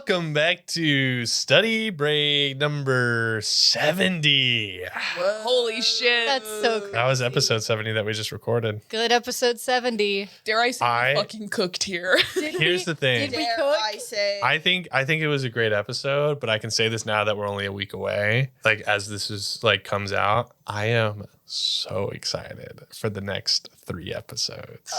welcome back to study break number 70. Whoa. Holy shit. That's so crazy. That was episode 70 that we just recorded. Good episode 70. Dare I say we fucking cooked here? Here's the thing. Did we Dare cook? I say? I think it was a great episode, but I can say this now that we're only a week away. Like as this is like comes out, I am so excited for the next 3 episodes.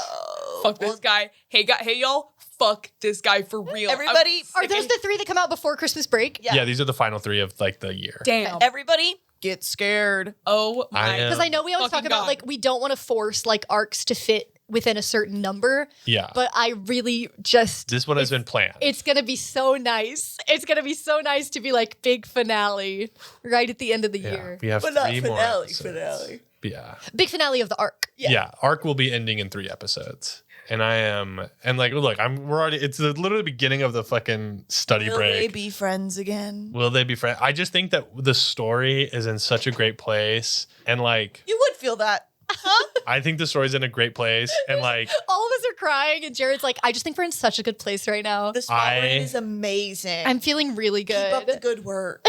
Fuck this guy. Hey y'all. Fuck this guy for real. Everybody, Are those the 3 that come out before Christmas break? Yeah. Yeah, these are the final 3 of like the year. Damn. everybody, get scared. Oh my. am- Because I know we always talk Fucking about God. like we don't want to force like arcs to fit within a certain number, Yeah. but I really just This one has been planned. it's gonna be so nice. It's gonna be so nice to be like big finale right at the end of the Yeah. year. We have But not 3 more finale, episodes. finale. Yeah. Big finale of the arc. Yeah. Arc will be ending in 3 episodes. And I am, and like, look, we're already, it's literally the beginning of the fucking study Will break. they be friends again? Will they be friends? I just think that the story is in such a great place. And like, You would feel that, huh? I think the story's in a great place. And like, All of us are crying, and Jared's like, I just think we're in such a good place right now. The spotlight I- is amazing. I'm feeling really Keep up the good. good work.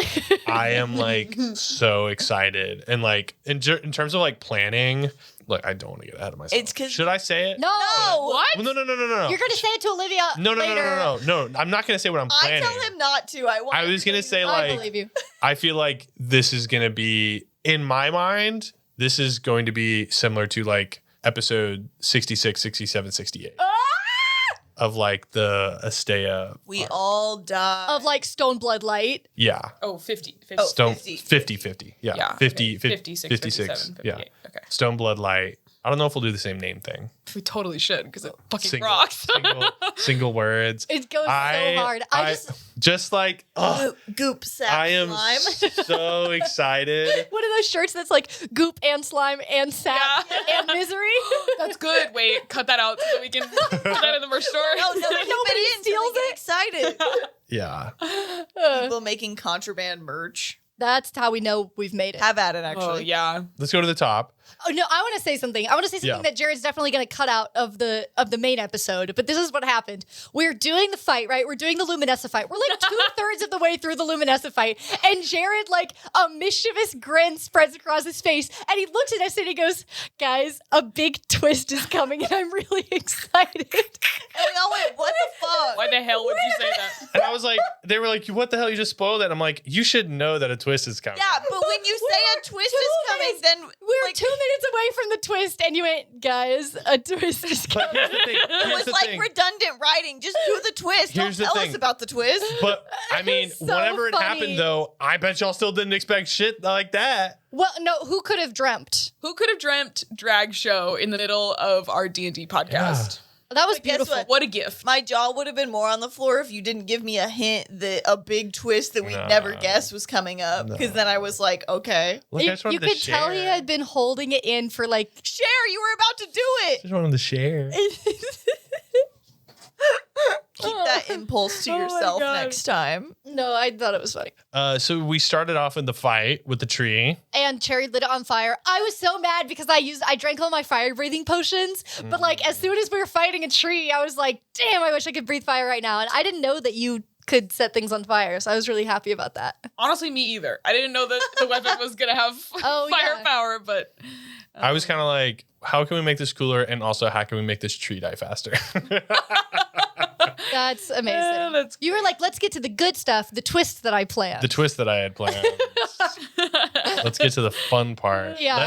I am like so excited. And like, in terms of like planning, look, I don't want to get ahead of myself. It's 'cause- Should I say it? No. What? Well, no. You're going to say it to Olivia No, later. no. I'm not going to say what I'm I planning. tell him not to. I was going to say I like, believe you. I feel like this is going to be, in my mind, this is going to be similar to like episode 66, 67, 68 of like the Astea. We arc. all die. Of like Stone Blood Light. Yeah. Oh, 50. Oh, Stone 50. 50. Yeah. Yeah. 50, 56, 56. 57, Yeah. 58. Okay. Stone Blood Light. I don't know if we'll do the same name thing. We totally should because it fucking Single, rocks. single words. It goes so hard. I just like, oh, Goop sack I am slime. so excited. one of those shirts that's like goop and slime and sap Yeah. and misery. That's good. Wait, cut that out so that we can put that in the merch store. No, Nobody steals get excited. Yeah. People making contraband merch. That's how we know we've made it. Have at it, actually. Oh, yeah. Let's go to the top. Oh no, I want to say something. I want to say something Yeah. that Jared's definitely going to cut out of the main episode. But this is what happened. We're doing the fight, right? We're doing the Luminessa fight. We're like 2/3 of the way through the Luminessa fight, and Jared, like a mischievous grin spreads across his face, and he looks at us and he goes, "Guys, a big twist is coming, and I'm really excited." And we all went, what the fuck? Why the hell would you say that? And I was like, they were like, what the hell? You just spoiled it. I'm like, you should know that a twist is coming. Yeah, but when you say a twist is coming, then We're like, 2 minutes away from the twist, and you went, "Guys, a twist is coming." But here's the thing. it Here's was the like thing. redundant writing. Just do the twist. Here's the Don't tell thing. us about the twist. But I mean, So whenever it funny. happened, though, I bet y'all still didn't expect shit like that. Well, no, who could have dreamt? Who could have dreamt drag show in the middle of our D&D podcast? That was But guess beautiful. what? What a gift. My jaw would have been more on the floor if you didn't give me a hint that a big twist that we'd No. never guessed was coming up. Because then I was like, okay. Look, I You, just wanted you to could tell he share. had been holding it in for like Cher, you were about to do it. Just wanted to share. Keep that impulse to Oh my yourself God. next time. No, I thought it was funny. So we started off in the fight with the tree. And Cherry lit it on fire. I was so mad because I drank all my fire breathing potions. But like as soon as we were fighting a tree, I was like, damn, I wish I could breathe fire right now. And I didn't know that you could set things on fire. So I was really happy about that. Honestly, me either. I didn't know that the weapon was going to have Oh, firepower, but... I was kind of like, how can we make this cooler? And also, how can we make this tree die faster? That's amazing. Yeah, that's You were like, let's get to the good stuff, the twist that I planned. The twist that I had planned. Let's get to the fun part. Yeah.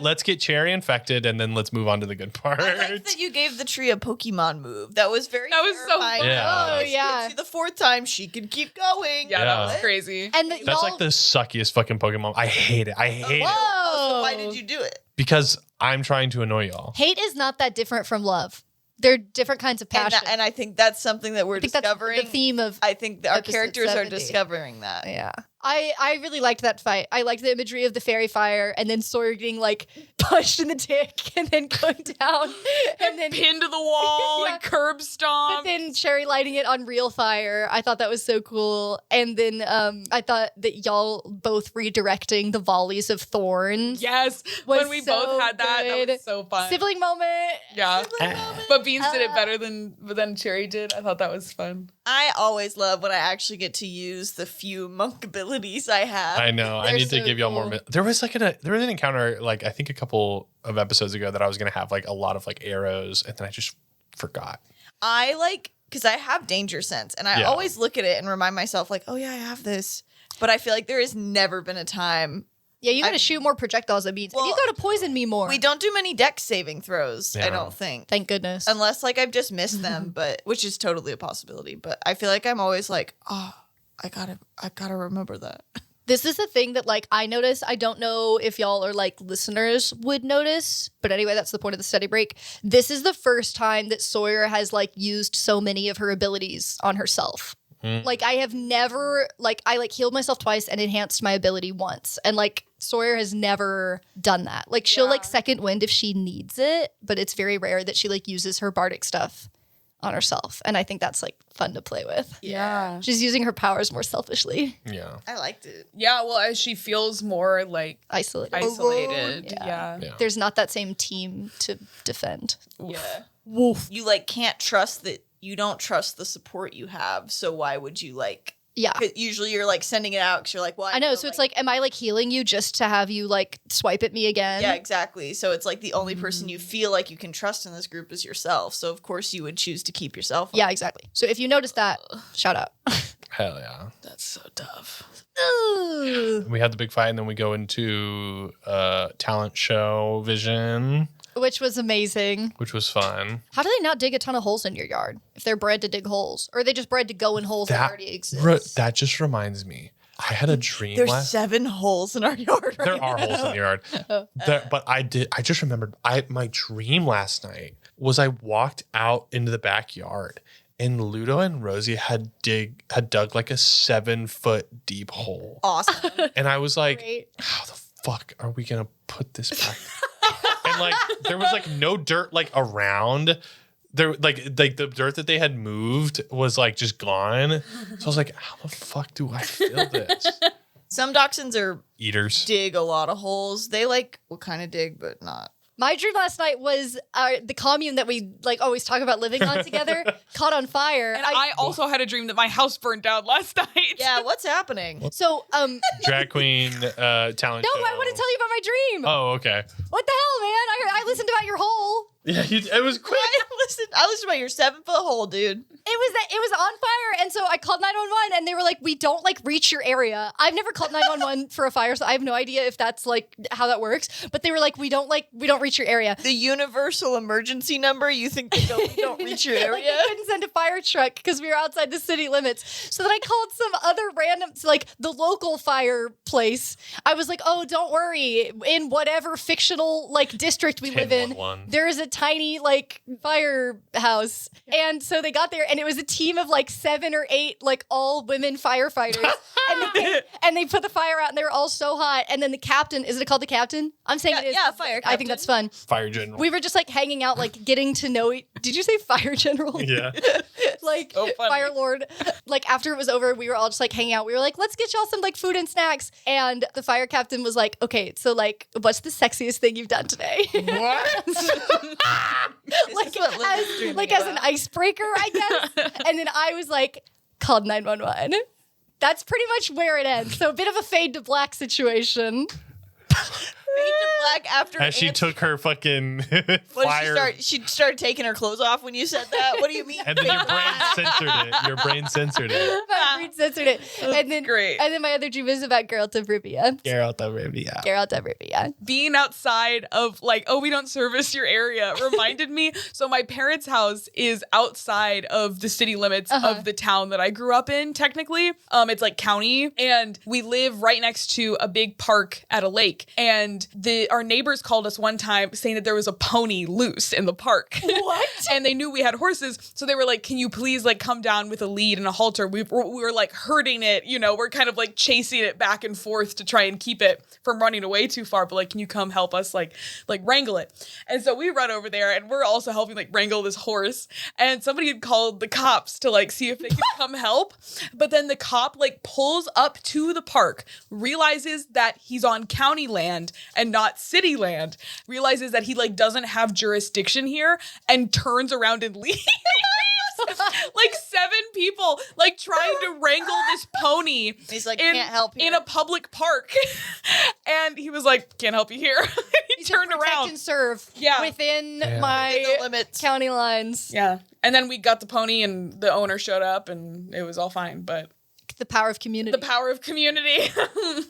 Let's get Cherry infected, and then let's move on to the good part. I like that you gave the tree a Pokemon move. That was very That was so terrifying. fun. Yeah. Oh, She yeah. gets you the 4th time, she can keep going. Yeah, that was Yeah. crazy. And That's y'all, like the suckiest fucking Pokemon. I hate it. I hate it Oh, so Whoa. why did you do it? because I'm trying to annoy y'all. hate is not that different from love. They're different kinds of And, passion. and I think that's something that we're I think discovering. that's the theme of I think that our episode characters 70. are discovering that. Yeah. I really liked that fight. I liked the imagery of the fairy fire and then Sawyer getting like punched in the dick and then going down and then Pinned to the wall Yeah. and curb but stomp. then Cherry lighting it on real fire. I thought that was so cool. And then I thought that y'all both redirecting the volleys of thorns. Yes, Was when we so both had that good. was so fun. Sibling moment. Yeah, Sibling moment. but Beans did it better than Cherry did. I thought that was fun. I always love when I actually get to use the few monk abilities I have. I know. I They're need to so give y'all cool. more. There was an encounter like I think a couple of episodes ago that I was gonna have like a lot of like arrows, and then I just forgot. I like, because I have danger sense, and I Yeah. always look at it and remind myself, like, oh yeah, I have this. But I feel like there has never been a time. Yeah, you gotta shoot more projectiles at beats. And you Well, gotta poison me more. We don't do many dex saving throws, Yeah. I don't think. Thank goodness. Unless like I've just missed them, but which is totally a possibility. But I feel like I'm always like, oh, I gotta remember that. This is the thing that like I notice. I don't know if y'all or like listeners would notice, but anyway, that's the point of the study break. This is the first time that Sawyer has like used so many of her abilities on herself. Like I have never I healed myself twice and enhanced my ability once. And like Sawyer has never done that. Like she'll like second wind if she needs it, but it's very rare that she like uses her bardic stuff on herself. And I think that's like fun to play with. Yeah. She's using her powers more selfishly. Yeah. I liked it. Yeah, well, as she feels more like Isolated. isolated. Yeah. Yeah. There's not that same team to defend. Yeah. Woof. You like can't trust that you don't trust the support you have. So why would you like? Yeah. 'Cause usually you're like sending it out because you're like, well, I know. feel So it's like, am I like healing you just to have you like swipe at me again? yeah, exactly. So it's like the only person you feel like you can trust in this group is yourself. So of course you would choose to keep yourself. Yeah, exactly. So if you notice that, shout out. Hell yeah. That's so tough. Ooh. We had the big fight, and then we go into talent show vision, Which was amazing. which was fun. How do they not dig a ton of holes in your yard if they're bred to dig holes? Or are they just bred to go in holes that already exist? That just reminds me. I had a dream There's last. 7 holes in our yard. Right There are now. holes in the yard. But I just remembered. My dream last night was I walked out into the backyard, and Ludo and Rosie had dug like a 7-foot deep hole, Awesome. and I was like, Great. how the fuck are we gonna put this back? And like there was like no dirt like around. There like the dirt that they had moved was like just gone. So I was like, how the fuck do I fill this? Some dachshunds are Eaters. dig a lot of holes. They like will kind of dig, but not. My dream last night was the commune that we like always talk about living on together caught on fire. And I also had a dream that my house burned down last night. Yeah, what's happening? So Drag queen talent no, show. I want to tell you about my dream. Oh, okay. What the hell, man? I listened about your hole. Yeah, it was quick. I listened about your 7-foot hole, dude. It was on fire, and so I called 911, and they were like, "We don't like reach your area." I've never called 911 for a fire, so I have no idea if that's like how that works. But they were like, "We don't reach your area." The universal emergency number, you think they don't reach your Like, area? they couldn't send a fire truck because we were outside the city limits. So then I called some other random, like the local fire place. I was like, "Oh, don't worry. In whatever fictional like district we live in, 1011. there is a tiny like firehouse." And so they got there, and it was a team of like 7 or 8 like all women firefighters, and they put the fire out, and they were all so hot. And then the captain, is it called the captain? I'm saying it is. Yeah, fire I think that's fun. Fire general. We were just like hanging out, like getting to know. Did you say fire general? Yeah. Like So funny. Fire Lord. Like after it was over, we were all just like hanging out. We were like, let's get y'all some like food and snacks. And the fire captain was like, okay, so like, what's the sexiest thing you've done today? What? like what Liz is as, dreaming like as an about. icebreaker, I guess. And then I was like, called 911. That's pretty much where it ends. So a bit of a fade to black situation. Fade to black after As she Aunt- took her fucking What did fire. she started taking her clothes off when you said that? What do you mean? And then your brain censored it. Your brain censored it. My brain censored it. And then great. And then my other dream is about Geralt of Rivia. Geralt of Rivia. Geralt of Rivia. Being outside of like, oh, we don't service your area reminded me. So my parents' house is outside of the city limits of the town that I grew up in, technically. It's like county. And we live right next to a big park at a lake. And our neighbors called us one time saying that there was a pony loose in the park. What? And they knew we had horses. So they were like, can you please like come down with a lead and a halter? We were like herding it, you know, we're kind of like chasing it back and forth to try and keep it from running away too far. But like, can you come help us like wrangle it? And so we run over there and we're also helping like wrangle this horse. And somebody had called the cops to like see if they could come help. But then the cop like pulls up to the park, realizes that he's on county land and not city land, realizes that he like doesn't have jurisdiction here and turns around and leaves. like 7 people like trying to wrangle this pony. He's like, can't help you. In a public park. And he was like, can't help you here. He turned Protect around. and serve Yeah. within Damn. my Within the limits. county lines. Yeah. And then we got the pony and the owner showed up and it was all fine. But The power of community. the power of community.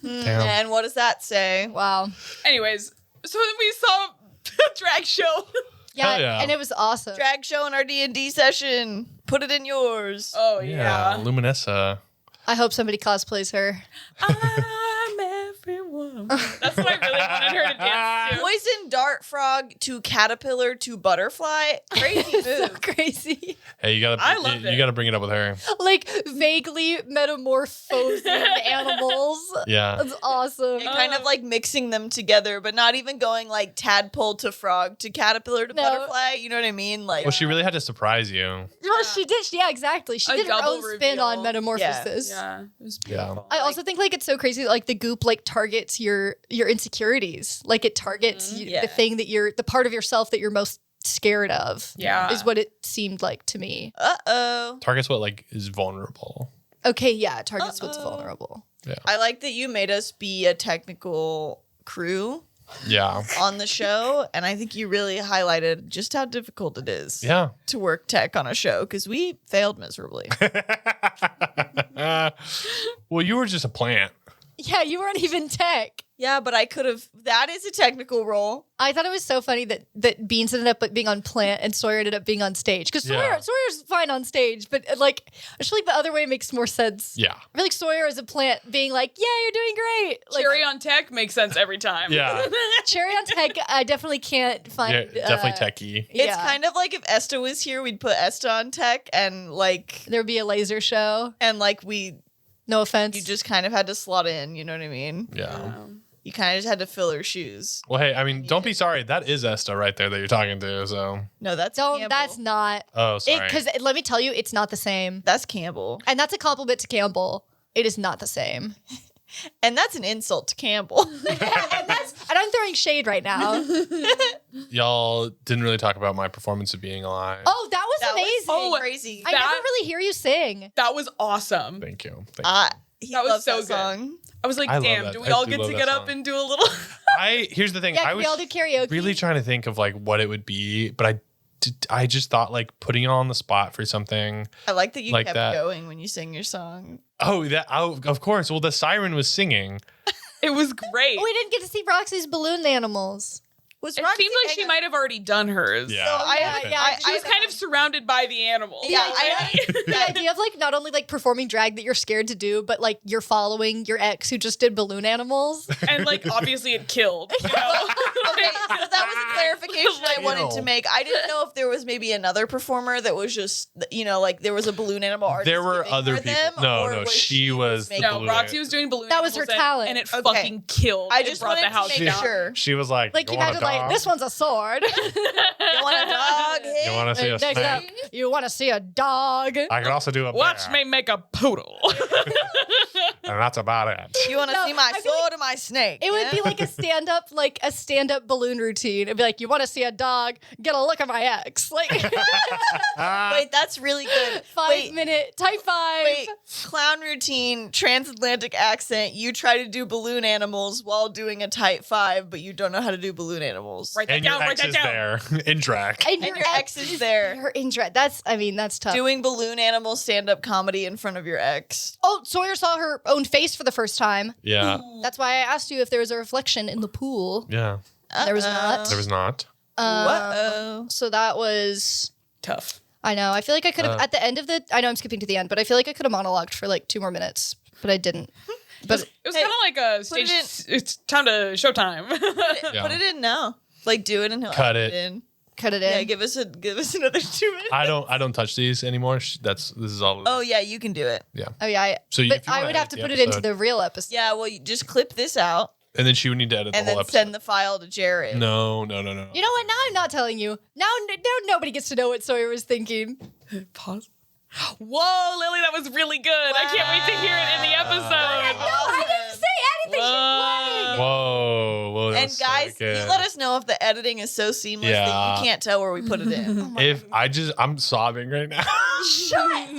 Damn. And what does that say? Wow. Anyways, so then we saw a drag show. Yeah, Hell yeah. and it was awesome. Drag show in our D&D session. Put it in yours. Oh, Yeah, yeah. Luminessa. I hope somebody cosplays her. I'm everyone. That's what I really wanted her to dance to. Poison dart frog to caterpillar to butterfly. Crazy so move. crazy. Hey, I loved you it. gotta bring it up with her. Like vaguely metamorphosing animals. Yeah. That's awesome. And kind of like mixing them together, but not even going like tadpole to frog to caterpillar to No. butterfly. You know what I mean? Like, Well, she really had to surprise you. Well, she did. Yeah, exactly. She A did her double own spin on reveal. metamorphosis. Yeah. It was Yeah. beautiful. I also think like it's so crazy that like the goop like targets your insecurities. Like it targets Yeah. the thing that you're the part of yourself that you're most scared of. Yeah. Is what it seemed like to me. uh-oh. Target's what like is vulnerable. Okay, yeah, it targets what's Uh-oh. vulnerable. Yeah. I like that you made us be a technical crew Yeah. on the show, and I think you really highlighted just how difficult it is Yeah. to work tech on a show because we failed miserably. Well, you were just a plant. Yeah, you weren't even tech. Yeah, but I could have. That is a technical role. I thought it was so funny that Beans ended up being on plant and Sawyer ended up being on stage. Because Yeah. Sawyer's fine on stage, but like I feel like the other way makes more sense. Yeah. I feel like Sawyer as a plant being like, yeah, you're doing great. Like, Cherry on tech makes sense every time. Yeah. Cherry on tech, I definitely can't find. Yeah, definitely techie. It's Yeah. kind of like if Esta was here, we'd put Esta on tech, and like There would be a laser show. we No offense. you just kind of had to slot in. You know what I mean? Yeah. You kind of just had to fill her shoes. Well, hey, I mean, don't be sorry. That is Esta right there that you're talking to. So, No, that's Don't. Campbell. That's not. oh, sorry. Because let me tell you, it's not the same. That's Campbell, And that's a compliment to Campbell. It is not the same. and that's an insult to Campbell. And I'm throwing shade right now. Y'all didn't really talk about my performance of Being Alive. Oh, that was That was amazing. Oh, crazy. I that- never really hear you sing. That was awesome. Thank you. He That was loves so that good. song. I was like, I love damn, that. do we I all do get love to that get up song. and do a little? Here's the thing. Yeah, I can we was all do karaoke? really trying to think of like what it would be, but I just thought like putting it on the spot for something. I like that you Like kept that. going when you sing your song. Oh, of course. Well, the siren was singing. It was great. We didn't get to see Roxy's balloon animals. Was It Roxy seemed like she hang- might have already done hers. Yeah. So I Yeah, haven't- yeah, She was kind of surrounded by the animals. Yeah, The idea of like not only like performing drag that you're scared to do, but like you're following your ex who just did balloon animals. And like obviously it killed. You know? Okay, so that was a clarification I wanted to Ew. make. I didn't know if there was maybe another performer that was just, like there was a balloon animal artist. There were giving other her people. them, No, or no, was she was the making- No, balloon Roxy was doing balloon That was her animals talent. and it Okay. fucking killed. I It just brought wanted the house to make down. sure. She was like, Like you you want a imagine like dog? this one's a sword. You want a dog? Hey? You want to see a Next up, snake? you want to see a dog. I can also do a Watch bear, me make a poodle. and that's about it. You want to No, see my I feel sword or my snake? It would yeah? be like a stand up balloon routine. It'd be like, you want to see a dog? Get a look at my ex. Like Wait, that's really good. 5-minute type 5. Wait, clown routine, transatlantic accent. You try to do balloon animals while doing a type 5, but you don't know how to do balloon animals. Write that And your down. Write ex that is down. there in drag. And your ex is there. Her indirect. That's tough. Doing balloon animal stand up comedy in front of your ex. Oh, Sawyer saw her own face for the first time. Yeah. That's why I asked you if there was a reflection in the pool. Yeah. There was not. There was not. Whoa. So that was. Tough. I know. I feel like I could have at the end of the. I know I'm skipping to the end, but I feel like I could have monologued for like 2 more minutes, but I didn't. But It was Hey, kind of like a put stage. it It's time to showtime. Yeah. Put it in now. Like do it and he'll Cut edit it. in. cut it in. Yeah, give us another 2 minutes. I don't touch these anymore. This is all. Oh yeah, you can do it. Oh yeah. So But if you I wanna would have edit to the put it into episode- the real episode. Yeah, well, you just clip this out and then she would need to edit and the whole then episode. send the file to Jared. No. You know what? Now I'm not telling you. Now nobody gets to know what Sawyer was thinking. Pause. Whoa, Lily, that was really good. I can't wait to hear it in the episode. No, I didn't say think she's lying. Whoa, that And was so guys, you good. let us know if the editing is so seamless that Yeah. you can't tell where we put it in. If I'm sobbing right now. Shut up,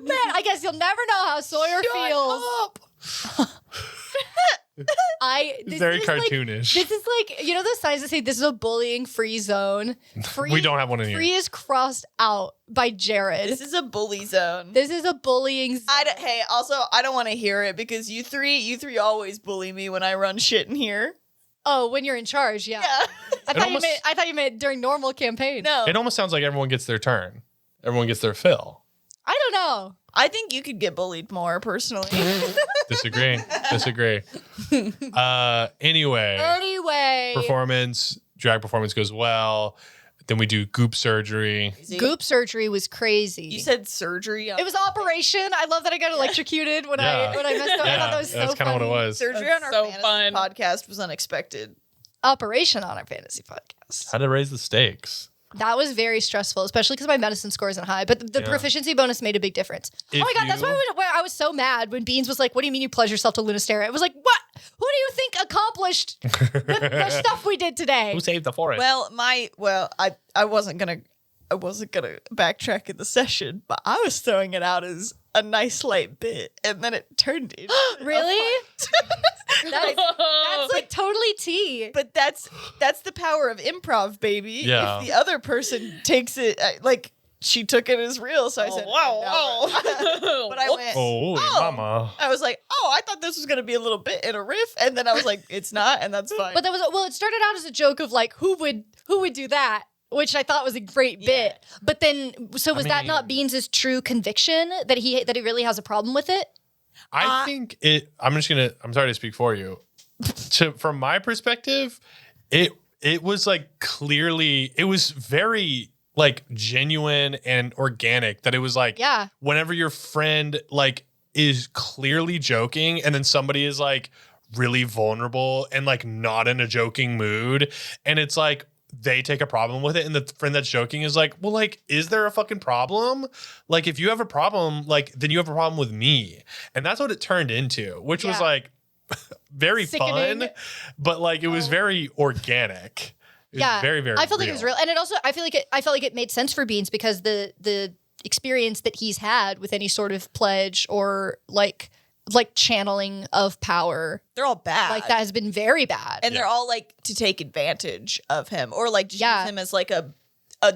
man. I guess you'll never know how Sawyer feels. It's very cartoonish. This is like, you know those signs that say this is a bullying free zone? Free, We don't have one in here. Free is crossed out by Jared. This is a bully zone. This is a bullying zone. Hey, also, I don't want to hear it because you three always bully me when I run shit in here. Oh, when you're in charge, yeah. I thought you meant during normal campaign. No. It almost sounds like everyone gets their turn. Everyone gets their fill. I don't know. I think you could get bullied more, personally. Disagree. Anyway, drag performance goes well. Then we do goop surgery. Goop surgery was crazy. You said surgery. It was operation. I love that I got electrocuted when Yeah. I messed up. I thought that was so that's kind of what it funny. was. Surgery That's on our so fantasy fun. podcast was unexpected. Operation on our fantasy podcast. How to raise the stakes. That was very stressful, especially because my medicine score isn't high. But the Yeah. proficiency bonus made a big difference. If oh my god, that's why I was so mad when Beans was like, "What do you mean you pledge yourself to Lunastera?" It was like, "What? Who do you think accomplished the stuff we did today?" Who saved the forest? I wasn't gonna backtrack in the session, but I was throwing it out as a nice light bit, and then it turned into Really? That's like totally tea. But that's the power of improv, baby. Yeah. If the other person takes it like she took it as real, so I said, wow. But I went, oh, mama. I was like, oh, I thought this was gonna be a little bit in a riff, and then I was like, it's not, and that's fine. But that was it started out as a joke of like who would do that, which I thought was a great bit. But then was that not Beans' true conviction that he really has a problem with it? I think it. I'm sorry to speak for you. From my perspective, it was like clearly, it was very like genuine and organic. That it was like, Yeah. whenever your friend like is clearly joking, and then somebody is like really vulnerable and like not in a joking mood, and it's like they take a problem with it, and the friend that's joking is like, well, like, is there a fucking problem? Like, if you have a problem, like, then you have a problem with me. And that's what it turned into, which was like very Sickening. fun, but like it was very organic. It was very, very I felt like it was real. And it also I felt like it made sense for Beans because the experience that he's had with any sort of pledge or like channeling of power, they're all bad. like that has been very bad. and they're all like to take advantage of him or like just use him as like a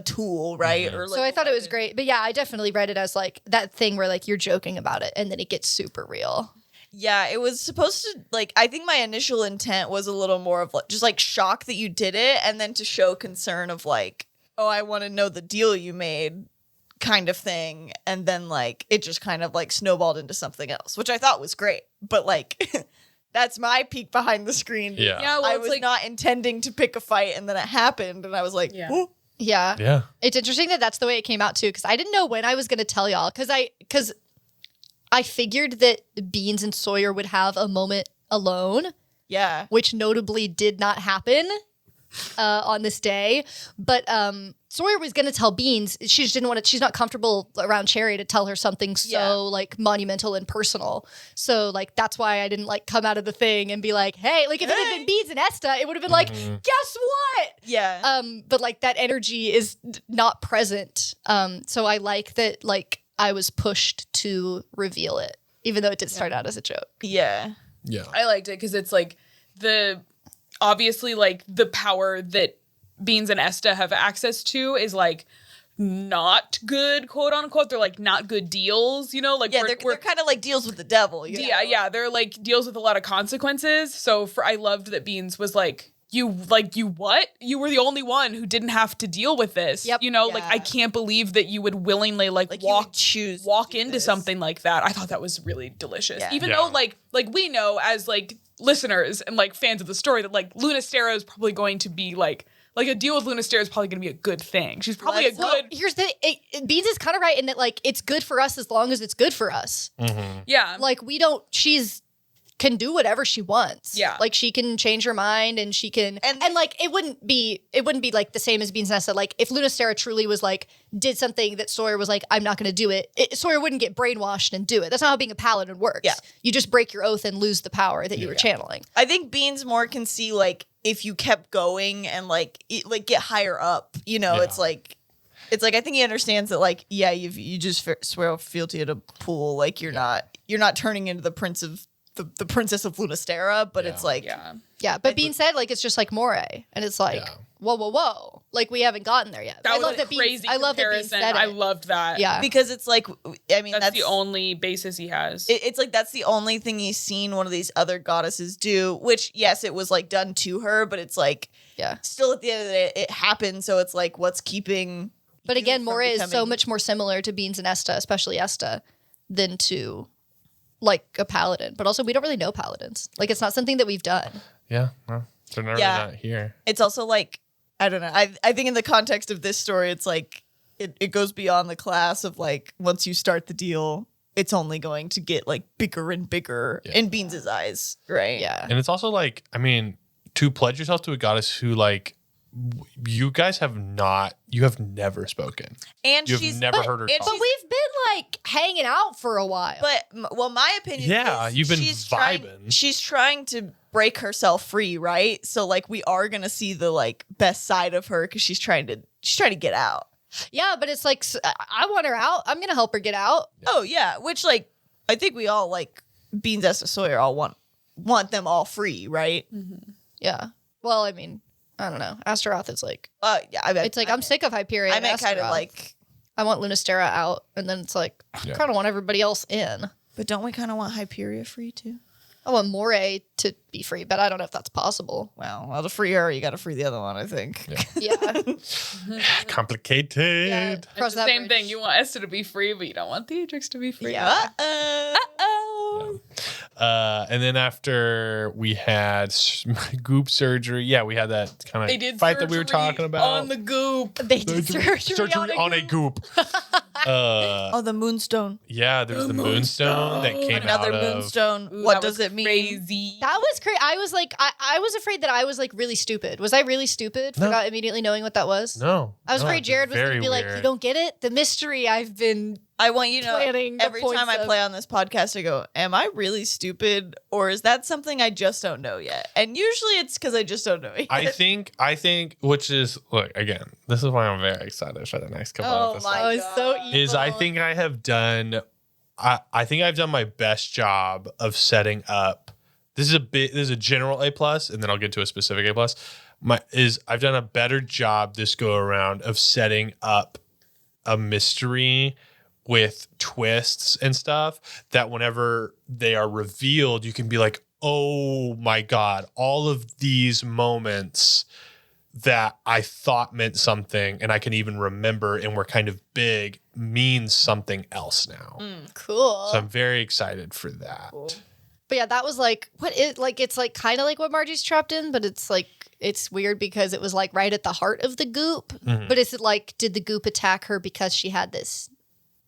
tool, right? Or like, so I thought it was great. But yeah, I definitely read it as like that thing where like you're joking about it and then it gets super real. Yeah, it was supposed to like. I think my initial intent was a little more of like just like shock that you did it, and then to show concern of like, oh, I want to know the deal you made, kind of thing, and then like it just kind of like snowballed into something else, which I thought was great. But like, that's my peek behind the screen. Yeah. Yeah, well, I it's was like, not intending to pick a fight, and then it happened, and I was like, Yeah. "Ooh." Yeah. Yeah. It's interesting that that's the way it came out too, because I didn't know when I was going to tell y'all, because I figured that Beans and Sawyer would have a moment alone, Yeah. which notably did not happen on this day. But Sawyer was going to tell Beans. She just didn't want to. She's not comfortable around Cherry to tell her something so like monumental and personal. So like that's why I didn't like come out of the thing and be like, hey, like if it had been Beans and Esta, it would have been like, guess what? Yeah. But like that energy is not present. So I like that like I was pushed to reveal it, even though it did start out as a joke. Yeah. Yeah. I liked it because it's like obviously like the power that Beans and Esta have access to is like not good, quote unquote. They're like not good deals, you know? Like Yeah, they're kind of like deals with the devil. You know? yeah, they're like deals with a lot of consequences. So I loved that Beans was like, you what? You were the only one who didn't have to deal with this. Yep. You know, like Yeah. I can't believe that you would willingly like you would walk to do into this. something like that. I thought that was really delicious. Yeah. Even Yeah. though like we know as like listeners and like fans of the story that like Lunastera is probably going to be like a deal with Lunastera is probably going to be a good thing. She's probably Let's- a good Here's the Beans is kind of right in that like it's good for us as long as it's good for us. yeah. Like we don't. She's can do whatever she wants. Yeah. Like she can change her mind and she can and like it wouldn't be like the same as Beans Nesta. Like if Lunastera truly was like did something that Sawyer was like, I'm not gonna do it, Sawyer wouldn't get brainwashed and do it. That's not how being a paladin works. Yeah. You just break your oath and lose the power that you were channeling. I think Beans more can see like if you kept going and like get higher up, you know, it's like I think he understands that like, yeah, you just swear fealty at a pool, like you're not turning into the the princess of Lunastera, but it's like but Bean said like it's just like Moray, and it's like whoa, like we haven't gotten there yet. That I was love a that crazy I love that Bean comparison. said it. I loved that. Yeah, because it's like I mean that's the only basis he has. It's like that's the only thing he's seen one of these other goddesses do. Which yes, it was like done to her, but it's like still at the end of the day it happened. So it's like what's keeping. But again, Moray is so much more similar to Beans and Esta, especially Esta, than to like a paladin. But also, we don't really know paladins. Like, it's not something that we've done. Yeah, well, they're never not here. It's also like, I don't know. I think in the context of this story, it's like it goes beyond the class of like once you start the deal, it's only going to get like bigger and bigger in Beans' eyes, right? Yeah. And it's also like, I mean, to pledge yourself to a goddess who like you guys have never spoken. And you've never heard her talk. But we've been like hanging out for a while. But well, my opinion is you've been she's vibing. She's trying to break herself free, right? So like we are gonna see the like best side of her because she's trying to get out. Yeah, but it's like I want her out. I'm gonna help her get out. Oh yeah, which like I think we all like Beans, Esta, Sawyer all want them all free, right? Mm-hmm. Yeah. Well, I mean, I don't know. Astaroth is like, it's like I'm sick of Hyperion. I meant kind of like, I want Lunastera out, and then it's like I kind of want everybody else in. But don't we kind of want Hyperia free too? I want Moray to be free, but I don't know if that's possible. Well, to free her, you got to free the other one, I think. Yeah. Complicated. Yeah. It's the same thing. You want Esther to be free, but you don't want Theatrix to be free. Yeah. And then after we had goop surgery, we had that kind of fight that we were talking about. On the goop. They did surgery on a goop. The moonstone. Yeah, there's the moonstone that came Another out moonstone. Ooh, What does it mean? Crazy. That was crazy. I was like, I was afraid that I was like really stupid. Was I really stupid for not immediately knowing what that was? No. I was afraid Jared was going to be weird. like, you don't get it? The mystery I've been I want you to know, planning the every points time I of- play on this podcast, I go, am I really stupid? Or is that something I just don't know yet? And usually it's because I just don't know yet. I think, which is, look, again, this is why I'm very excited for the next couple episodes. Oh, it's so evil. Is I think I have done, I think I've done my best job of setting up. This is a general A+, and then I'll get to a specific A+. I've done a better job this go around of setting up a mystery with twists and stuff that whenever they are revealed, you can be like, oh my God, all of these moments that I thought meant something and I can even remember and were kind of big means something else now. Cool. So I'm very excited for that. Cool. But yeah, that was like, it's like kind of like what Margie's trapped in, but it's like, it's weird because it was like right at the heart of the goop. Mm-hmm. But is it like, did the goop attack her because she had this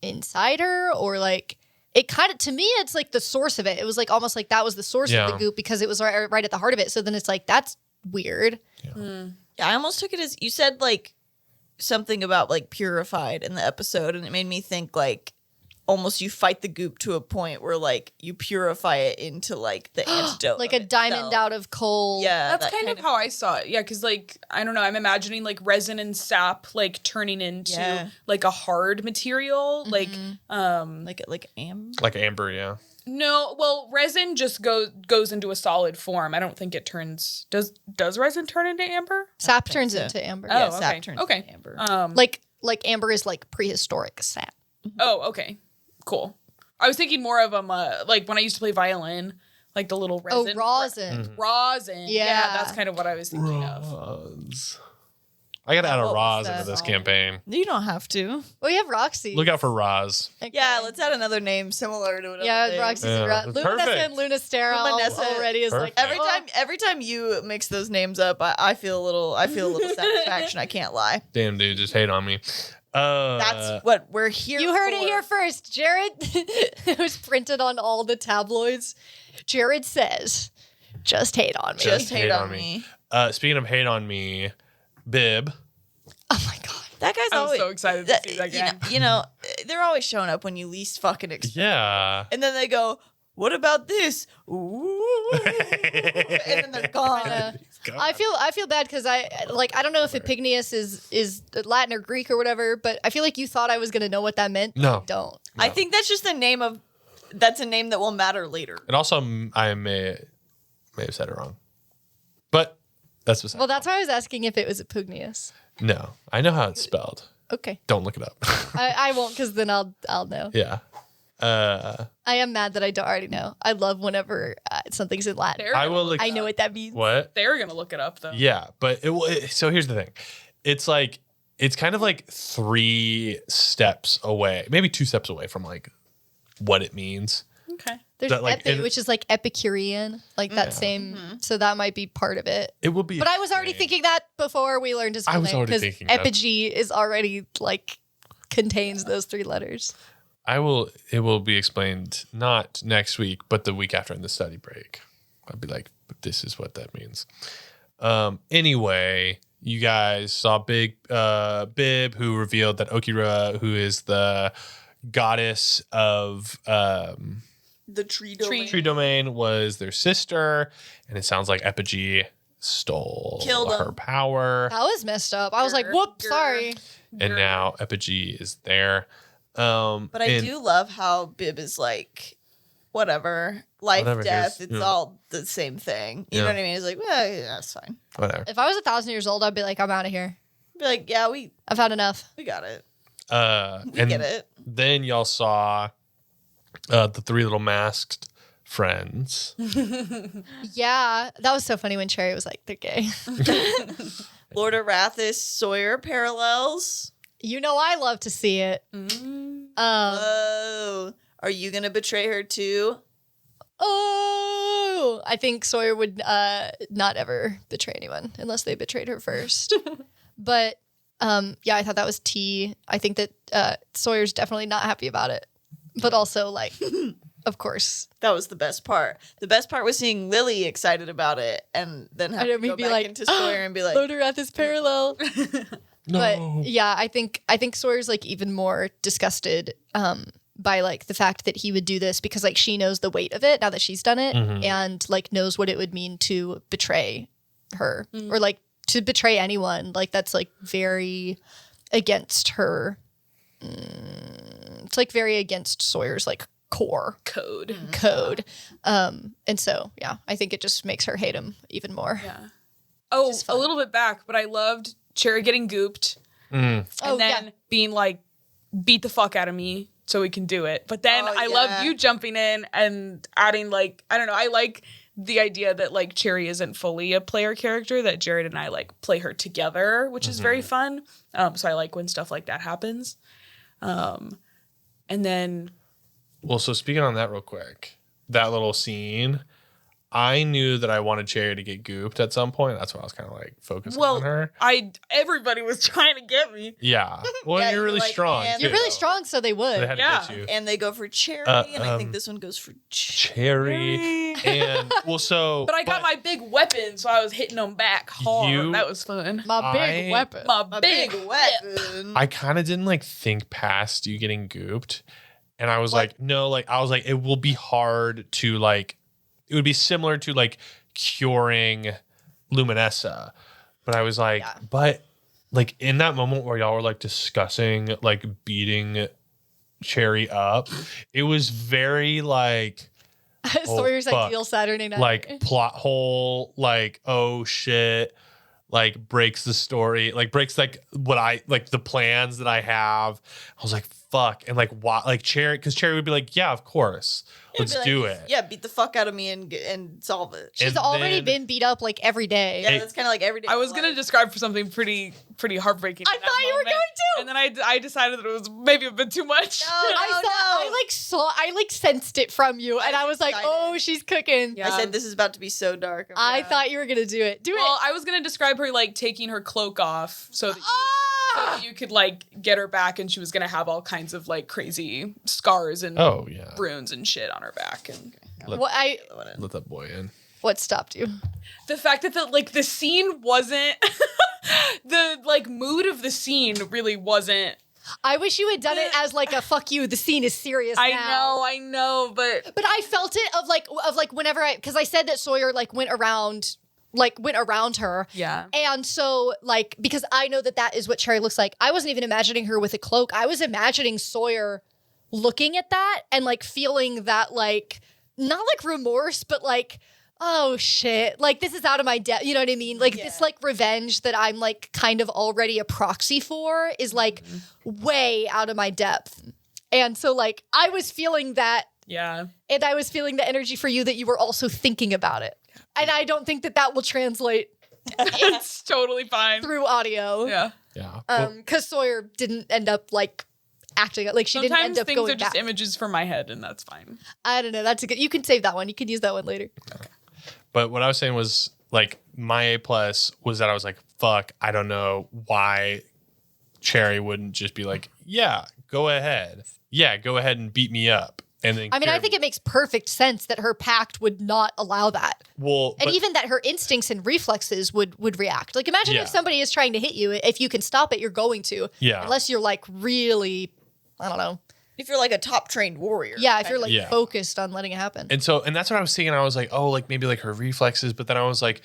inside her, or like it kind of, to me it's like the source of it. It was like almost like that was the source of the goop because it was right at the heart of it. So then it's like that's weird. Yeah, I almost took it as you said like something about like purified in the episode, and it made me think like almost you fight the goop to a point where like you purify it into like the antidote, like a diamond out of coal. Yeah, that's kind of how I saw it. Yeah, because like I don't know, I'm imagining like resin and sap like turning into like a hard material, like amber. Like amber, yeah. No, well, resin just goes into a solid form. I don't think it turns. Does resin turn into amber? Sap turns into amber. Oh, Yeah, sap turns into amber. Like amber is like prehistoric sap. Oh, okay, cool. I was thinking more of like when I used to play violin, like the little resin. Oh, rosin. Rosin. Yeah. That's kind of what I was thinking of. Roz. I gotta add a What was Roz that? into this campaign. You don't have to. Well, you have Roxy. Look out for Roz. Okay. Yeah, let's add another name similar to another name. Roxy's Yeah. Luminessa Perfect. and Lunastera Luminessa. already is like Perfect. Every time you mix those names up, I feel a little satisfaction. I can't lie. Damn, dude, just hate on me. That's what we're here You heard it for. here first, Jared. It was printed on all the tabloids. Jared says, "Just hate on me." Just hate on me. Speaking of hate on me, Bib. Oh my god. That guy's I'm always so excited to see that again. You know, they're always showing up when you least fucking expect. Yeah. And then they go, "What about this?" Ooh. And then they're gone. God. I feel bad because I don't know if Epigneus is Latin or Greek or whatever, but I feel like you thought I was gonna know what that meant. No. I don't. I think that's just that's a name that will matter later. And also, I may have said it wrong. But that's beside. Well, that's why I was asking if it was Epigneus. No, I know how it's spelled. Okay, Don't look it up. I won't because then I'll know. Yeah. I am mad that I don't already know. I love whenever something's in Latin. They're I gonna will. look- I know what that means. What? They're gonna look it up though. Yeah, but so here's the thing. It's like it's kind of like 3 steps away, maybe 2 steps away from like what it means. Okay. There's That, like, which is like Epicurean, like that same. So that might be part of it. It will be. But I was already thinking that before we learned his I full was name already because thinking that. epigee is already like contains those 3 letters. It will be explained not next week, but the week after in the study break. I'll be like, but this is what that means. Anyway, you guys saw Bib, who revealed that Okira, who is the goddess of The tree domain. Tree Domain, was their sister, and it sounds like Epigee stole Killed her him. power, That was messed up. I was like, whoops, sorry. and now Epigee is there. But I do love how Bib is like, whatever, life, Whatever, death, here's- it's yeah. all the same thing. You know Yeah. what I mean? It's like, well, yeah, that's fine. Whatever. If I was 1,000 years old, I'd be like, I'm out of here. Be like, yeah, we I've had enough. got it. And Get it. then y'all saw the 3 little masked friends. Yeah, that was so funny when Cherry was like, they're gay. Lord Arathis Sawyer parallels. You know I love to see it. Oh, are you gonna betray her too? Oh, I think Sawyer would not ever betray anyone unless they betrayed her first. But yeah, I thought that was tea. I think that Sawyer's definitely not happy about it. But also, like, of course. That was the best part. The best part was seeing Lily excited about it, and then have And to me go be back like, into Sawyer and be like, Loderath is parallel. No. But yeah, I think Sawyer's like even more disgusted by like the fact that he would do this because like she knows the weight of it now that she's done it and like knows what it would mean to betray her or like to betray anyone. Like that's like very against her. It's like very against Sawyer's like core Code. code. And so yeah, I think it just makes her hate him even more. Yeah. Oh, is a fun. little bit back, but I loved Cherry getting gooped and Oh, then yeah. being like, beat the fuck out of me so we can do it. But then Oh, I yeah. love you jumping in and adding like, I don't know, I like the idea that like Cherry isn't fully a player character, that Jared and I like play her together, which is very fun. So I like when stuff like that happens. And then Well, so speaking on that real quick, that little scene, I knew that I wanted Cherry to get gooped at some point. That's why I was kind of like focusing on her. everybody was trying to get me. Yeah. Well, Yeah, you're you're really like, strong. man. too. You're really strong, so they would. They had to Yeah. get you. and they go for Cherry, and I think um, this one goes for Cherry. And well, so. But I got my big weapon, so I was hitting them back hard. That was fun. My big I- weapon. My big weapon. I kind of didn't like think past you getting gooped. And I was like, no, like, I was like, it will be hard to like, it would be similar to like curing Luminessa. But I was like, but like in that moment where y'all were like discussing like beating Cherry up, it was very like, Sawyer's fuck. ideal Saturday night. like plot hole, like, oh shit, like breaks the story, like breaks like what I like the plans that I have. I was like, fuck. And like, why, like Cherry, because Cherry would be like, yeah, of course, let's Be like, do it. Yeah, beat the fuck out of me and solve it. She's and already then- been beat up like every day. Yeah, that's kind of like every day. I of was my gonna life. describe for something pretty heartbreaking. I in that thought you were moment, going and then I decided that it was maybe a bit too much. I like sensed it from you, and I was like, excited. oh, she's cooking. Yeah. I said this is about to be so dark. I thought you were gonna do it. Do Well, it. I was gonna describe her like taking her cloak off so that, Oh! that you could like get her back, and she was gonna have all kinds of like crazy scars and runes and shit on her back. And let that boy in. What stopped you? The fact that the scene wasn't the like mood of the scene really wasn't. I wish you had done it as like a fuck you. The scene is serious. I know, but I felt it of like whenever because I said that Sawyer like went around her. Yeah. And so like because I know that is what Cherry looks like. I wasn't even imagining her with a cloak. I was imagining Sawyer looking at that and like feeling that like not like remorse, but like, oh shit, like this is out of my depth. You know what I mean? Like this like revenge that I'm like kind of already a proxy for is like way out of my depth. And so like I was feeling that. Yeah. And I was feeling the energy for you that you were also thinking about it. And I don't think that will translate. It's totally fine. Through audio. Yeah. Yeah. Because Sawyer didn't end up like acting like she didn't end up going back. Sometimes things are just images from my head, and that's fine. I don't know. That's a good. You can save that one. You can use that one later. Okay. But what I was saying was like my A+ was that I was like, fuck, I don't know why Cherry wouldn't just be like, yeah, go ahead. Yeah, go ahead and beat me up. And then I think it makes perfect sense that her pact would not allow that. Well, and even that her instincts and reflexes would react. Like imagine if somebody is trying to hit you, if you can stop it, you're going to. Yeah. Unless you're like really, I don't know. If you're like a top trained warrior. Yeah, if you're like focused on letting it happen. And that's what I was thinking. I was like, oh, like maybe like her reflexes. But then I was like,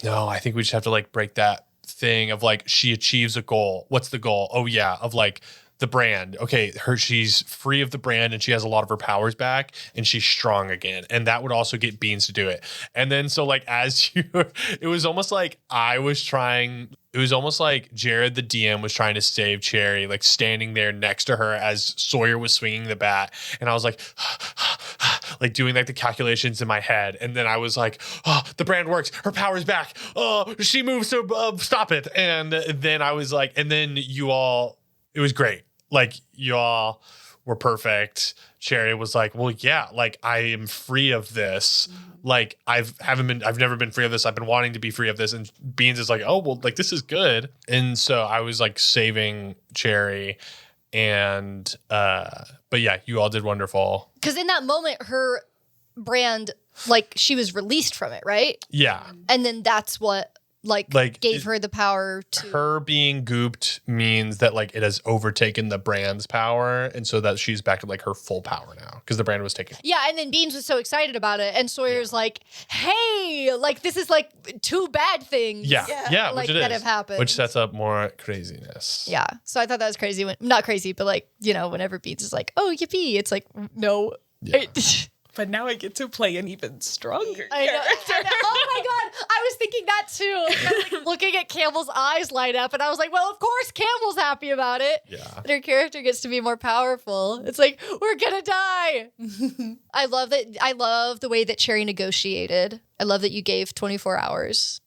no, I think we just have to like break that thing of like she achieves a goal. What's the goal? Oh yeah, of like the brand. Okay, she's free of the brand and she has a lot of her powers back and she's strong again. And that would also get Beans to do it. And then so like it was almost like it was almost like Jared the DM was trying to save Cherry, like standing there next to her as Sawyer was swinging the bat. And I was like, like doing like the calculations in my head. And then I was like, oh, the brand works. Her power's back. Oh, she moves. So stop it. And then I was like, and then it was great. Like you all were perfect. Cherry was like, well, yeah, like I am free of this. Like I've never been free of this. I've been wanting to be free of this. And Beans is like, oh, well, like this is good. And so I was like saving Cherry and, but yeah, you all did wonderful. Because in that moment, her brand, like she was released from it, right? Yeah. And then that's what like gave her the power to. Her being gooped means that like it has overtaken the brand's power. And so that she's back to like her full power now because the brand was taken. Yeah. And then Beans was so excited about it. And Sawyer's like, hey, like this is like two bad things. Yeah. Like, which it that is. have happened. Which sets up more craziness. Yeah. So I thought that was crazy. Not crazy, but like, you know, whenever Beans is like, oh, yippee. It's like, no. Yeah. But now I get to play an even stronger I know. character. Oh my God. I was thinking that too. I was like looking at Campbell's eyes light up and I was like, well, of course Campbell's happy about it. Yeah. And her character gets to be more powerful. It's like, we're gonna die. I love that. I love the way that Cherry negotiated. I love that you gave 24 hours.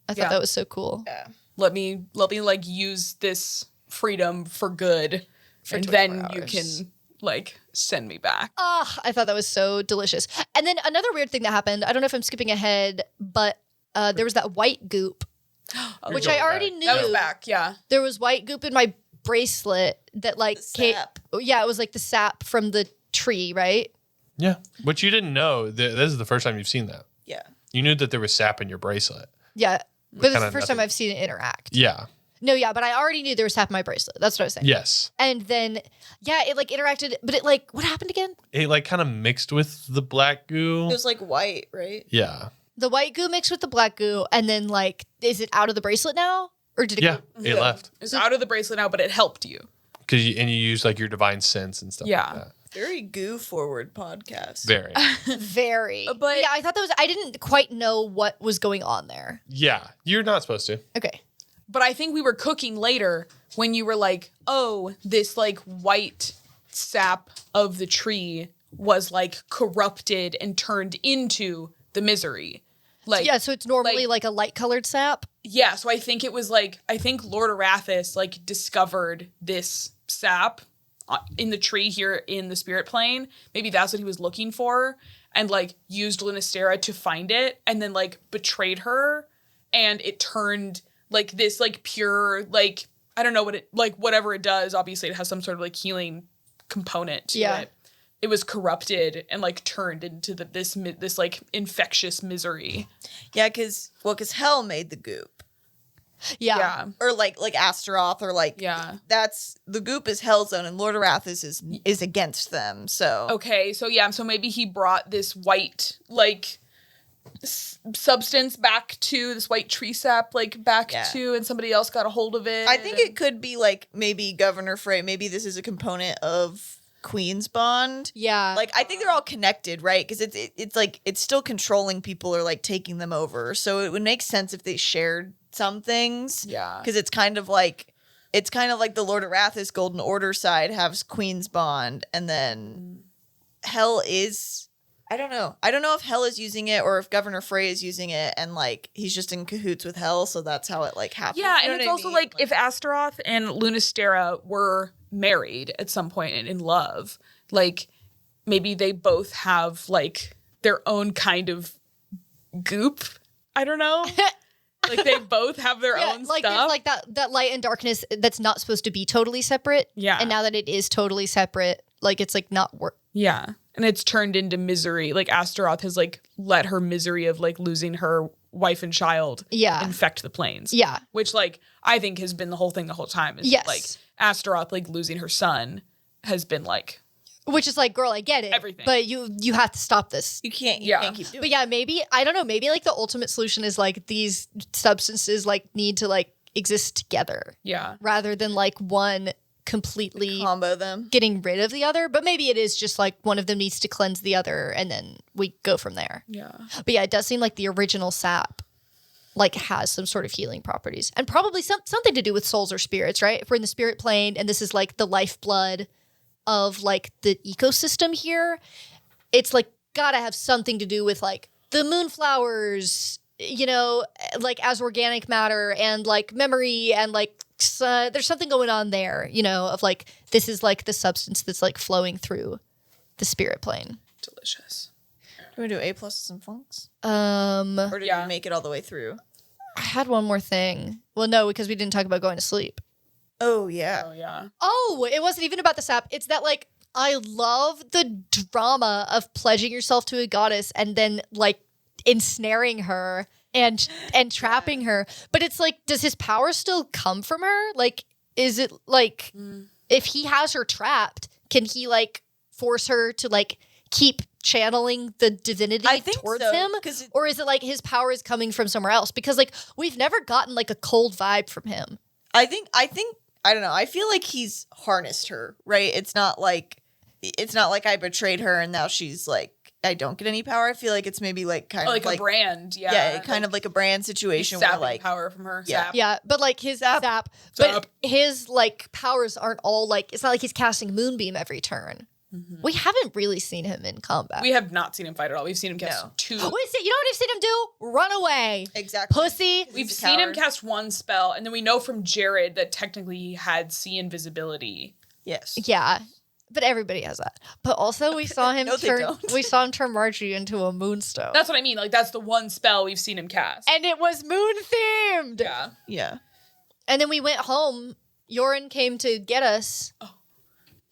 I thought that was so cool. Yeah. Let me like use this freedom for good. And then you can like send me back. I thought that was so delicious. And then another weird thing that happened, I don't know if I'm skipping ahead, but there was that white goop, which I already knew. That was back, yeah. There was white goop in my bracelet that like came. Yeah, it was like the sap from the tree, right? Yeah. But you didn't know. This is the first time you've seen that. Yeah. You knew that there was sap in your bracelet. Yeah. But it's the first time I've seen it interact. Yeah. No, yeah, but I already knew there was sap in my bracelet. That's what I was saying. Yes. And then, yeah, it like interacted, but it like, what happened again? It like kind of mixed with the black goo. It was like white, right? Yeah. The white goo mixed with the black goo, and then like, is it out of the bracelet now? Or did it go? It left. It's out of the bracelet now, but it helped you. Because you use like your divine sense and stuff like that. Very goo forward podcast. Very. Very. But yeah, I thought that was, I didn't quite know what was going on there. Yeah. You're not supposed to. Okay. But I think we were cooking later when you were like, oh, this like white sap of the tree was like corrupted and turned into the misery. Like, yeah, so it's normally like a light colored sap. Yeah, so I think it was like, I think Lord Arathis like discovered this sap in the tree here in the spirit plane. Maybe that's what he was looking for and like used Lunastera to find it and then like betrayed her and it turned like this like pure like I don't know what it, like, whatever it does, obviously it has some sort of, like, healing component to it. It was corrupted and, like, turned into this like, infectious misery. Yeah, because Hell made the goop. Yeah. Or, like Astaroth, or, like, that's, the goop is Hell's own, and Lord of Wrath is against them, so. Okay, so, so maybe he brought this white, like, substance back to, this white tree sap, like, back to, and somebody else got a hold of it. I think it could be, like, maybe Governor Frey, maybe this is a component of Queen's Bond. Yeah. Like, I think they're all connected, right? Because it's like, it's still controlling people or, like, taking them over. So it would make sense if they shared some things. Yeah. Because it's kind of like the Lord of Wrath is Golden Order side, has Queen's Bond, and then Hell is... I don't know. I don't know if Hell is using it or if Governor Frey is using it, and, like, he's just in cahoots with Hell, so that's how it, like, happens. Yeah, You know and it's what I also, mean? like, if Astaroth and Lunastera were married at some point and in love, like, maybe they both have, like, their own kind of goop. I don't know. Like, they both have their own like, stuff. there's, like, that light and darkness that's not supposed to be totally separate. Yeah. And now that it is totally separate, like, it's, like, not work. Yeah. And it's turned into misery. Like, Astaroth has, like, let her misery of, like, losing her wife and child infect the planes. Yeah. Which, like, I think has been the whole thing the whole time. Is like, Astaroth, like, losing her son has been, like... Which is like, girl, I get it. Everything. But you have to stop this. You can't keep doing it. But yeah, maybe, I don't know, maybe, like, the ultimate solution is, like, these substances, like, need to, like, exist together. Yeah. Rather than, like, one completely combo them, getting rid of the other. But maybe it is just, like, one of them needs to cleanse the other, and then we go from there. Yeah. But yeah, it does seem like the original sap, like, has some sort of healing properties. And probably something to do with souls or spirits, right? If we're in the spirit plane, and this is, like, the lifeblood of, like, the ecosystem here, it's, like, gotta have something to do with, like, the moonflowers, you know, like, as organic matter, and, like, memory, and, like, there's something going on there, you know, of, like, this is, like, the substance that's, like, flowing through the spirit plane. Delicious. Do we do A pluses and flunks? Or did we make it all the way through? I had one more thing. Well, no, because we didn't talk about going to sleep. Oh, yeah. Oh, yeah. Oh, it wasn't even about the sap. It's that, like, I love the drama of pledging yourself to a goddess and then, like, ensnaring her and trapping her. But it's like, does his power still come from her? Like, is it, like, if he has her trapped, can he, like, force her to, like, keep channeling the divinity towards him? Or is it, like, his power is coming from somewhere else? Because, like, we've never gotten, like, a cold vibe from him. I think I don't know. I feel like he's harnessed her, right? It's not like I betrayed her and now she's like, I don't get any power. I feel like it's maybe like kind of like a brand, yeah, kind of like a brand situation where, like, power from her. Yeah, yeah, but, like, his zap, but his, like, powers aren't all, like, it's not like he's casting Moonbeam every turn. Mm-hmm. We haven't really seen him in combat. We have not seen him fight at all. We've seen him cast two. You know what I've seen him do? Run away. Exactly. Pussy. We've seen him cast one spell, and then we know from Jared that technically he had see invisibility. Yes. Yeah. But everybody has that. But also we saw him turn Margie into a moonstone. That's what I mean. Like, that's the one spell we've seen him cast. And it was moon themed. Yeah. Yeah. And then we went home. Yoren came to get us. Oh.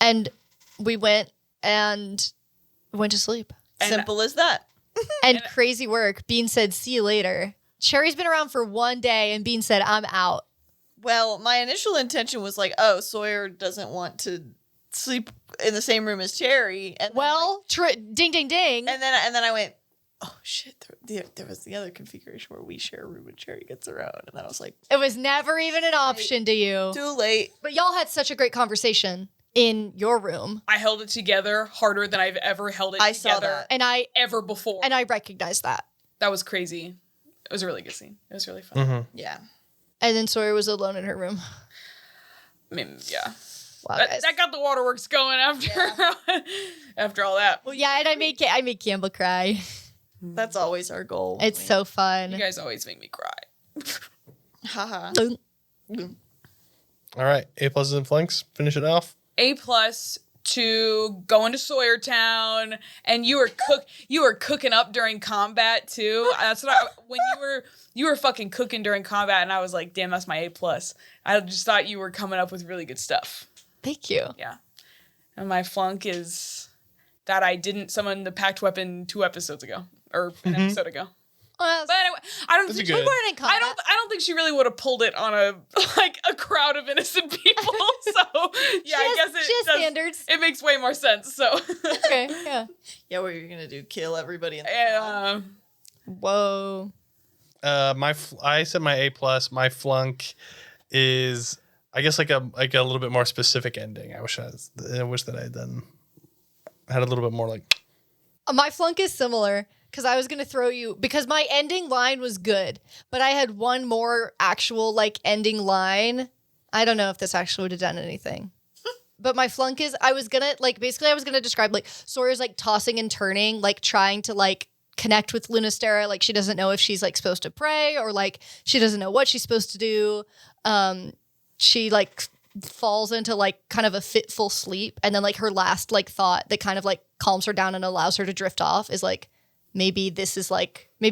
And we went to sleep. Simple as that. And crazy work. Bean said, see you later. Cherry's been around for one day, and Bean said, I'm out. Well, my initial intention was like, oh, Sawyer doesn't want to sleep in the same room as Cherry. And ding, ding, ding. And then I went, oh, shit. There was the other configuration where we share a room and Cherry gets her own. And then I was like, it was never even an option to you. Too late. But y'all had such a great conversation in your room. I held it together harder than I've ever held it together. And ever before. And I recognized that. That was crazy. It was a really good scene. It was really fun. Mm-hmm. Yeah. And then Sawyer was alone in her room. I mean, yeah. Wow, that got the waterworks going after all that. Well, yeah, and I made Campbell cry. That's always our goal. It's so fun. You guys always make me cry. Haha. All right, A pluses and flunks. Finish it off. A+ to going to Sawyertown, and you were cooking up during combat too. That's what when you were fucking cooking during combat, and I was like, damn, that's my A+. I just thought you were coming up with really good stuff. Thank you. Yeah. And my flunk is that I didn't summon the packed weapon 2 episodes ago, or an episode ago. But anyway, I don't think good. We weren't in combat. I don't think she really would have pulled it on a crowd of innocent people. So yeah, I guess she has standards. It makes way more sense. So Okay, yeah. Yeah, what are you gonna do? Kill everybody in the and, Whoa. I said my A+. My flunk is, I guess, like a little bit more specific ending. I wish that I had a little bit more like. My flunk is similar because I was going to throw you because my ending line was good, but I had one more actual like ending line. I don't know if this actually would have done anything. But my flunk is I was going to describe like Sawyer's like tossing and turning, like trying to like connect with Lunastera. Like she doesn't know if she's like supposed to pray or like she doesn't know what she's supposed to do. She like falls into like kind of a fitful sleep, and then like her last like thought that kind of like calms her down and allows her to drift off is like maybe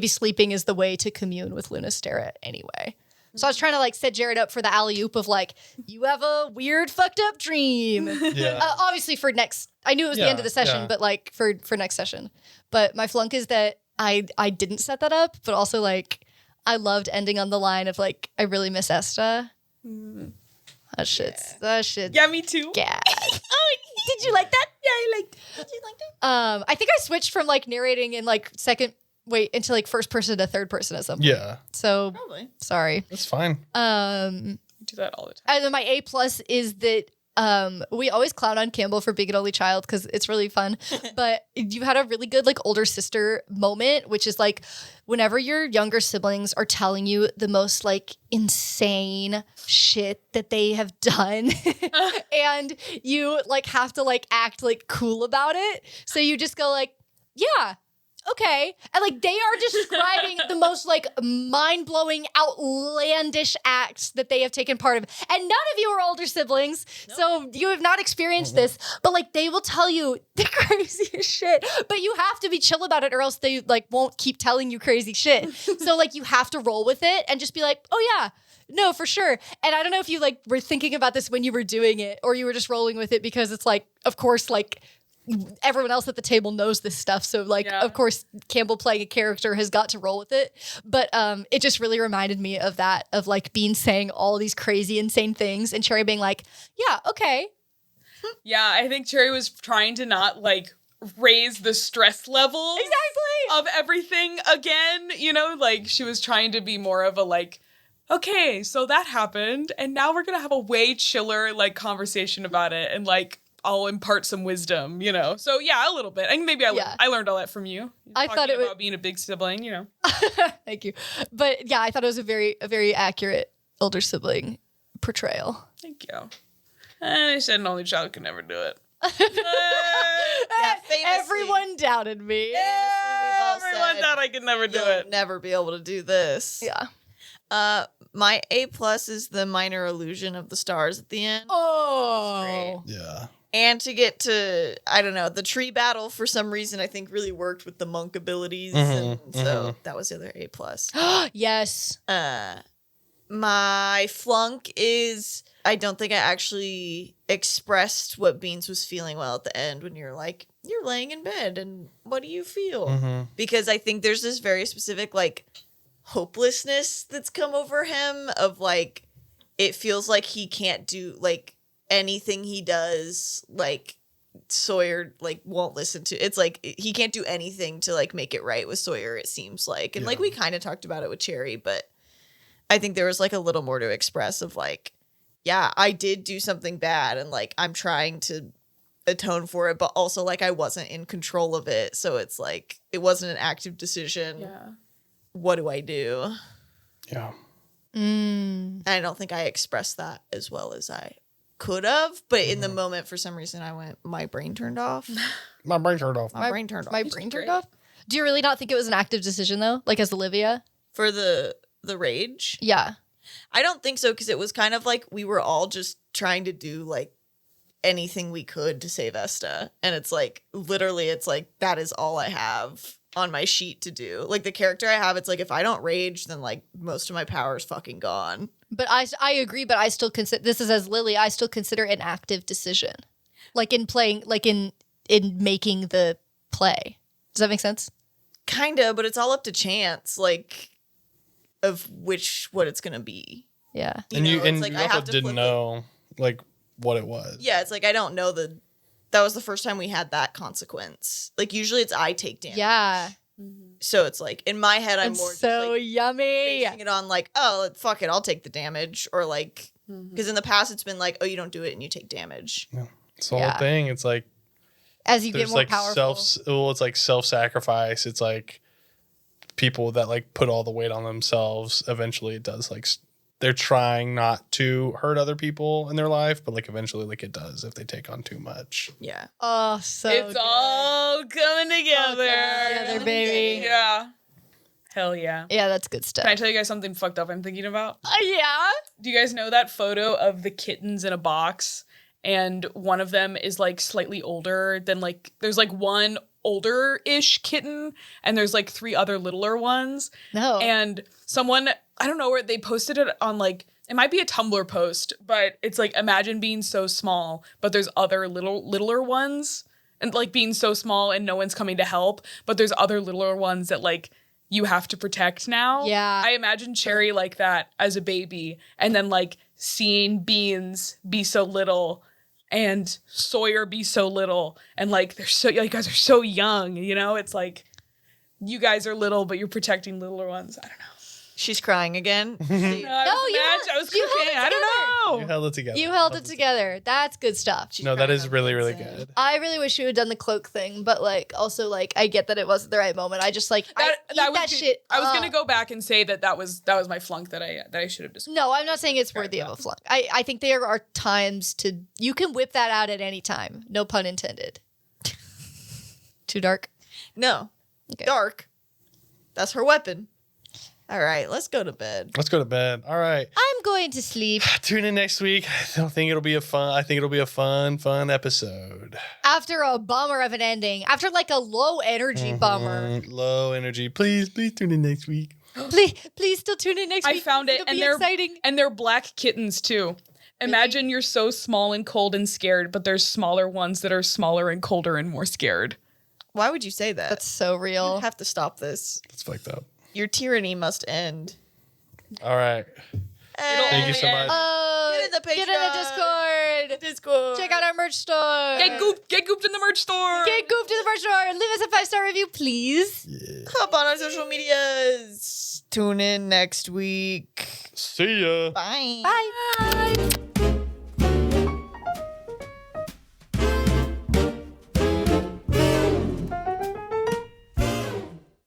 sleeping is the way to commune with Lunastera anyway. So I was trying to like set Jared up for the alley-oop of like, you have a weird fucked up dream. Yeah. Obviously for next, I knew it was the end of the session, but like for next session. But my flunk is that I didn't set that up, but also like I loved ending on the line of like, I really miss Esta. That shit. yeah, me too. Yeah. Did you like that? Yeah, I liked it. Did you like that? I think I switched from like narrating in like into like first person to third person at some point. Yeah. So Probably. sorry. That's fine. I do that all the time. And then my A+ is that we always clown on Campbell for being an only child because it's really fun. But you had a really good like older sister moment, which is like whenever your younger siblings are telling you the most like insane shit that they have done and you like have to like act like cool about it. So you just go like, yeah. Okay. And like they are describing the most like mind-blowing, outlandish acts that they have taken part of. And none of you are older siblings. Nope. So you have not experienced this. But like they will tell you the craziest shit. But you have to be chill about it or else they like won't keep telling you crazy shit. So like you have to roll with it and just be like, oh yeah. No, for sure. And I don't know if you like were thinking about this when you were doing it or you were just rolling with it because it's like, of course, like everyone else at the table knows this stuff. So like, of course, Campbell playing a character has got to roll with it. But it just really reminded me of that, of like Bean saying all these crazy, insane things and Cherry being like, yeah, okay. Yeah, I think Cherry was trying to not like raise the stress level of everything again. You know, like she was trying to be more of a like, okay, so that happened. And now we're going to have a way chiller like conversation about it. And like, I'll impart some wisdom, you know? So yeah, a little bit. And maybe I learned all that from you. I thought it was about being a big sibling, you know? Thank you. But yeah, I thought it was a very accurate older sibling portrayal. Thank you. And I said an only child could never do it. Everyone doubted me. Everyone thought I could never do it. Never be able to do this. Yeah. My A+ is the minor illusion of the stars at the end. Oh. Yeah. And to get to, I don't know, the tree battle for some reason I think really worked with the monk abilities. And so that was the other A+. Yes. My flunk is, I don't think I actually expressed what Beans was feeling well at the end when you're like, you're laying in bed and what do you feel? Because I think there's this very specific like hopelessness that's come over him of like, it feels like he can't do like anything he does, like Sawyer like won't listen to. It's like he can't do anything to like make it right with Sawyer, it seems like. And like we kind of talked about it with Cherry, but I think there was like a little more to express of like, yeah, I did do something bad and like I'm trying to atone for it, but also like I wasn't in control of it. So it's like it wasn't an active decision. Yeah. What do I do? Yeah. And I don't think I expressed that as well as I could have, but in the moment, for some reason, I went, my brain turned off. My brain turned off. My brain turned off. My brain turned off? Do you really not think it was an active decision, though? Like, as Olivia? For the rage? Yeah. I don't think so, because it was kind of like we were all just trying to do, like, anything we could to save Esta. And it's like, literally, it's like, that is all I have on my sheet to do. Like, the character I have, it's like, if I don't rage, then like most of my power is fucking gone. But I agree, but I still consider, this is as Lily, I still consider an active decision. Like in playing, like in making the play. Does that make sense? Kinda, but it's all up to chance, like, of what it's gonna be. Yeah. And you it's like, I also have to didn't flip it. know like what it was. Yeah, it's like, I don't know that was the first time we had that consequence. Like, usually it's I take damage. Yeah. So it's like, in my head, I'm It's more so just like yummy. basing it on like, oh, fuck it, I'll take the damage. Or like, because in the past it's been like, oh, you don't do it and you take damage. It's the whole Yeah. thing. It's like As you get there's more like powerful. it's like self-sacrifice. It's like people that like put all the weight on themselves. Eventually it does like they're trying not to hurt other people in their life, but like eventually like it does if they take on too much. Yeah. Oh, so It's good. all coming together. Together, baby. Yeah. Hell yeah. Yeah, that's good stuff. Can I tell you guys something fucked up I'm thinking about? Yeah. Do you guys know that photo of the kittens in a box? And one of them is like slightly older than like, there's like one older-ish kitten and there's like 3 other littler ones. No. And someone, I don't know where they posted it on like, it might be a Tumblr post, but it's like, imagine being so small, but there's other littler ones and like being so small and no one's coming to help, but there's other littler ones that like you have to protect now. Yeah. I imagine Cherry like that as a baby and then like seeing Beans be so little and Sawyer be so little and like they're so, you guys are so young, you know? It's like you guys are little, but you're protecting littler ones. I don't know. She's crying again. I was you held cooking. it I don't know. You held it together. You held it together. That's good stuff. She's No, that crying is on really, the really inside. good. I really wish you had done the cloak thing, but like also like I get that it wasn't the right moment. I just like I eat that shit. I was gonna up. go back and say that was my flunk that I should have described. No, I'm not saying it's worthy of a flunk. I think there are times to you can whip that out at any time. No pun intended. Too dark. No. Okay. Dark. That's her weapon. All right, let's go to bed. Let's go to bed. All right. I'm going to sleep. Tune in next week. I think it'll be a fun episode. After a bummer of an ending, after like a low energy bummer. Low energy. Please tune in next week. Please still tune in next I week. found it, It'll and be they're exciting. and they're black kittens too. Imagine you're so small and cold and scared, but there's smaller ones that are smaller and colder and more scared. Why would you say that? That's so real. You have to stop this. It's fucked up. Your tyranny must end. All right. Thank you so much. Get in the Get in the Discord. Discord. Check out our merch store. Get gooped in the merch store. Get gooped in the merch store. Leave us a 5-star review, please. Hop on our social medias. Tune in next week. See ya. Bye. Bye.